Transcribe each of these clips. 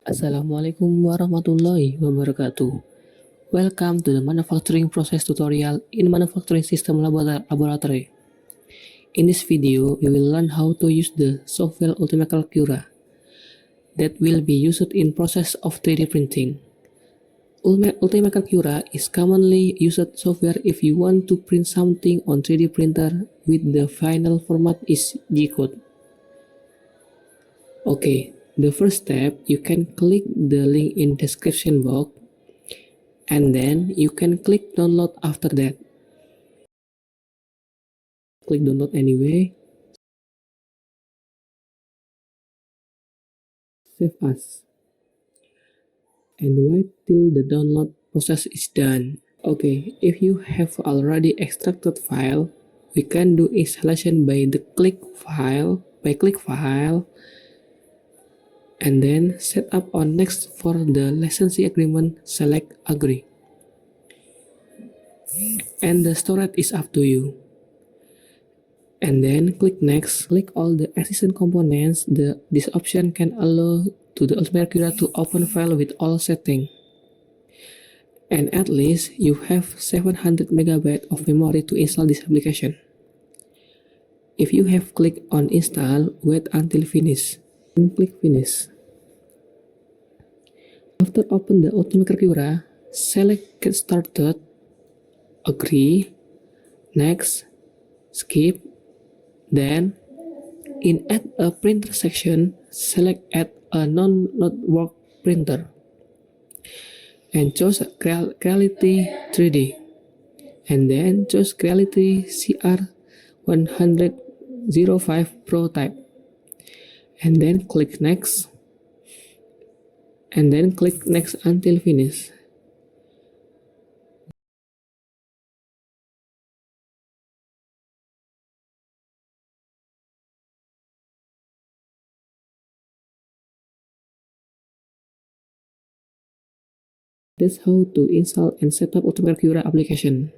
Assalamualaikum warahmatullahi wabarakatuh. Welcome to the manufacturing process tutorial in Manufacturing System Laboratory. In this video, we will learn how to use the software Ultimaker Cura that will be used in process of 3D printing. Ultimaker Cura is commonly used software if you want to print something on 3D printer with the final format is G-code. Okay, the first step, you can click the link in description box and then you can click download after that. Click download anyway. Save as. And wait till the download process is done. Okay, if you have already extracted file, we can do installation by click file, and then set up on next for the licensing agreement, select agree. And the storage is up to you. And then click next, click all the existing components. This option can allow to the Ultimaker Cura to open file with all settings. And at least you have 700 MB of memory to install this application. If you have clicked on install, wait until finish and click finish. After open the Ultimaker Cura, select get started, agree, next, skip, then in add a printer section, select add a non-network printer and choose Creality 3D and then choose Creality CR105 Pro type and then click next and then click next until finish. That's how to install and set up Ultimaker Cura application.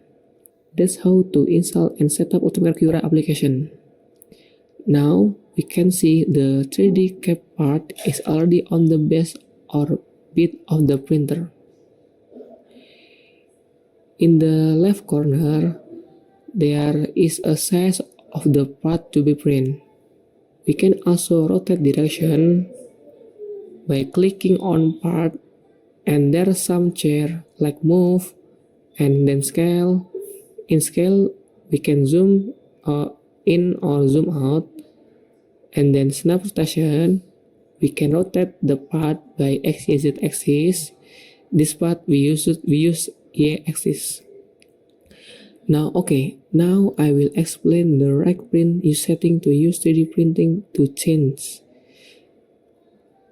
Now we can see the 3D cap part is already on the base or bit of the printer. In the left corner, there is a size of the part to be printed. We can also rotate direction by clicking on part, and there are some chair like move and then scale. In scale, we can zoom in or zoom out, and then snap rotation. We can rotate the part by X, Y, Z axis. This part we use Y axis. Now I will explain the right print use setting to use 3D printing to change.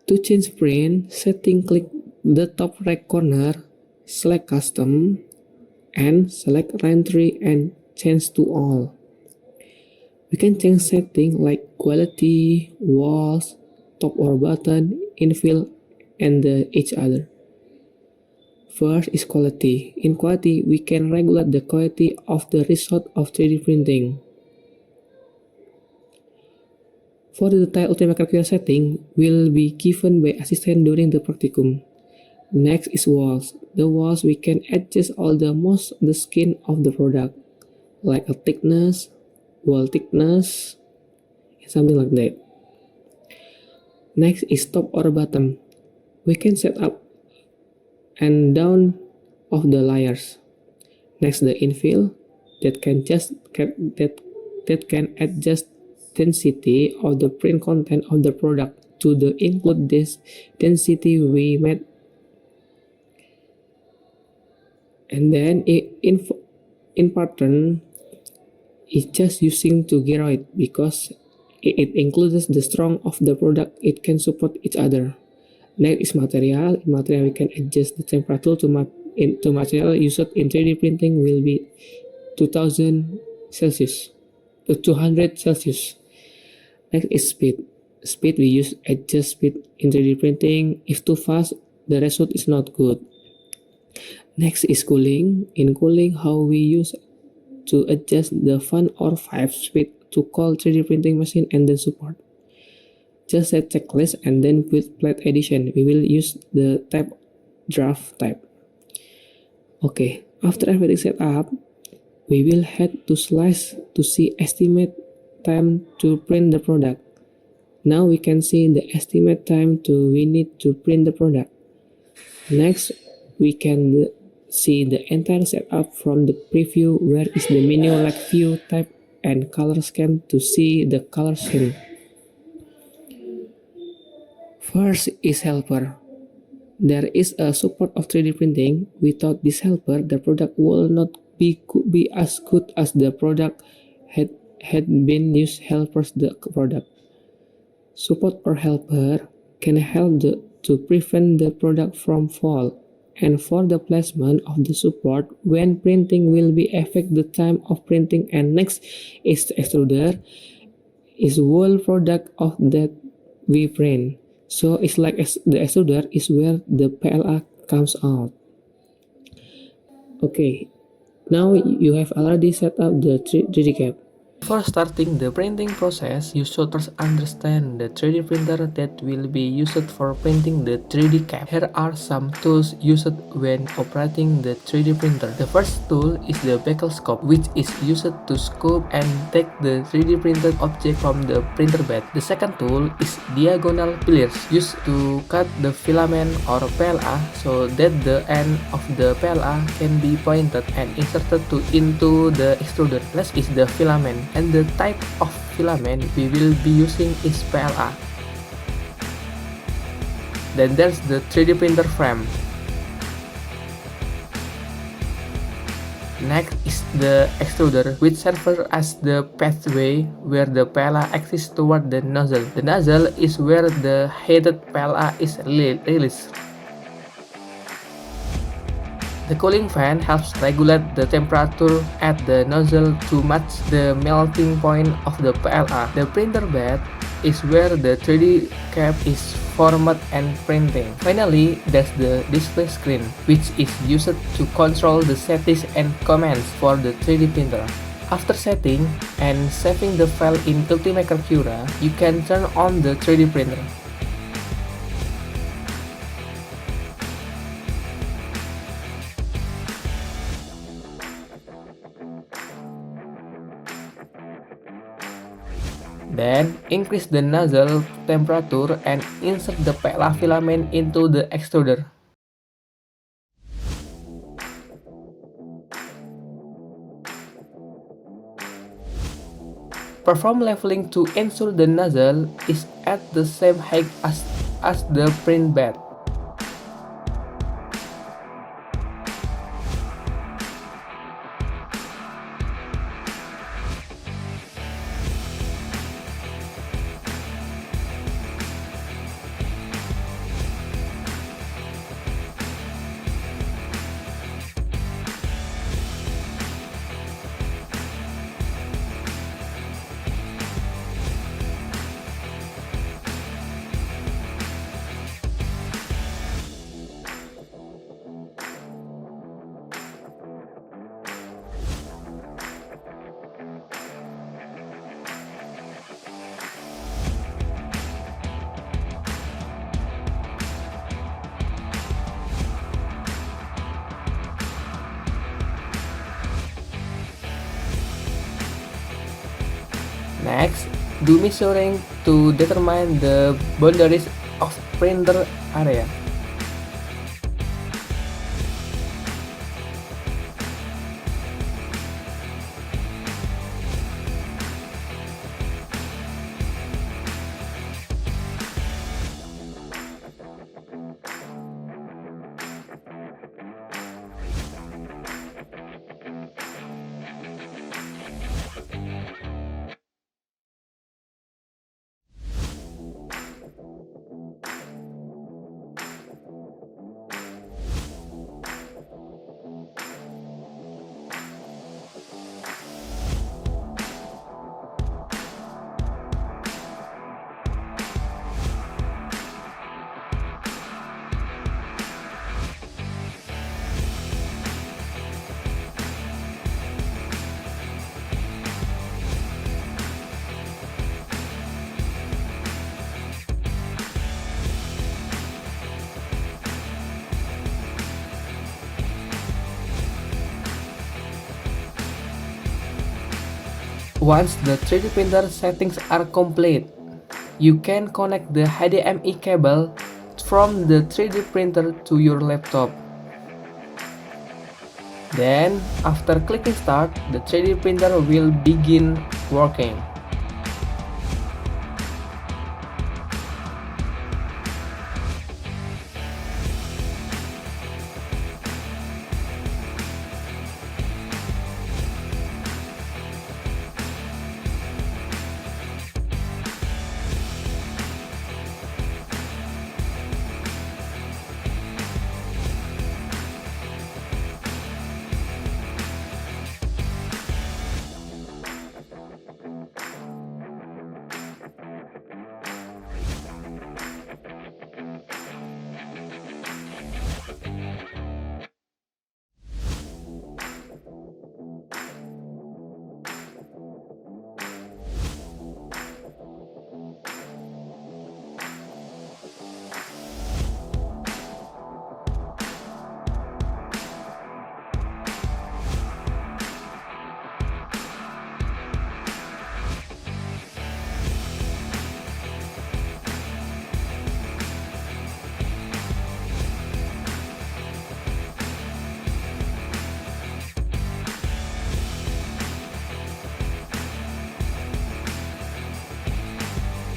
To change print setting, click the top right corner, select custom, and select Rain3 and change to all. We can change setting like quality, walls, top or button, infill, and each other. First is quality. In quality, we can regulate the quality of the result of 3D printing. For the detailed Ultimaker Cura setting will be given by assistant during the practicum. Next is walls. The walls we can adjust all the skin of the product, like a thickness, wall thickness, something like that. Next is top or bottom. We can set up and down of the layers. Next, the infill that can adjust density of the print content of the product to include this density we made. And then in pattern is just using to gyroid because it includes the strong of the product. It can support each other. Next is material. In material, we can adjust the temperature to material used in 3D printing will be 2000 Celsius to 200 Celsius. Next is speed. Speed we adjust speed in 3D printing. If too fast, the result is not good. Next is cooling. In cooling, how we use to adjust the fan or 5 speed to call 3D printing machine and then support. Just set checklist and then put plate edition. We will use the type draft type. Okay, after everything set up, we will head to slice to see estimate time to print the product. Now we can see the estimate time we need to print the product. Next, we can see the entire setup from the preview, where is the menu like view type and color scheme to see the color scheme. First is helper. There is a support of 3D printing. Without this helper, the product will not be as good as the product had been used helpers the product. Support or helper can help to prevent the product from fall, and for the placement of the support when printing will be affect the time of printing. And next is the extruder, is whole product of that we print. So it's like the extruder is where the PLA comes out. Okay, now you have already set up the 3D cap. Before starting the printing process, you should first understand the 3D printer that will be used for printing the 3D cap. Here are some tools used when operating the 3D printer. The first tool is the bevel scope, which is used to scope and take the 3D printed object from the printer bed. The second tool is diagonal pillars, used to cut the filament or PLA so that the end of the PLA can be pointed and inserted into the extruder. Next is the filament, and the type of filament we will be using is PLA. Then there's the 3D printer frame. Next is the extruder, which serves as the pathway where the PLA exits toward the nozzle. The nozzle is where the heated PLA is released. The cooling fan helps regulate the temperature at the nozzle to match the melting point of the PLA. The printer bed is where the 3D cap is formed and printing. Finally, there's the display screen, which is used to control the settings and commands for the 3D printer. After setting and saving the file in Ultimaker Cura, you can turn on the 3D printer. Then, increase the nozzle temperature and insert the PLA filament into the extruder. Perform leveling to ensure the nozzle is at the same height as the print bed. Next, do measuring to determine the boundaries of printer area. Once the 3D printer settings are complete, you can connect the HDMI cable from the 3D printer to your laptop. Then, after clicking start, the 3D printer will begin working.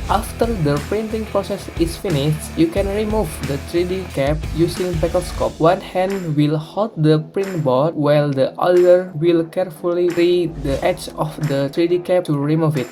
After the printing process is finished, you can remove the 3D cap using Pecoscope. One hand will hold the print board while the other will carefully read the edge of the 3D cap to remove it.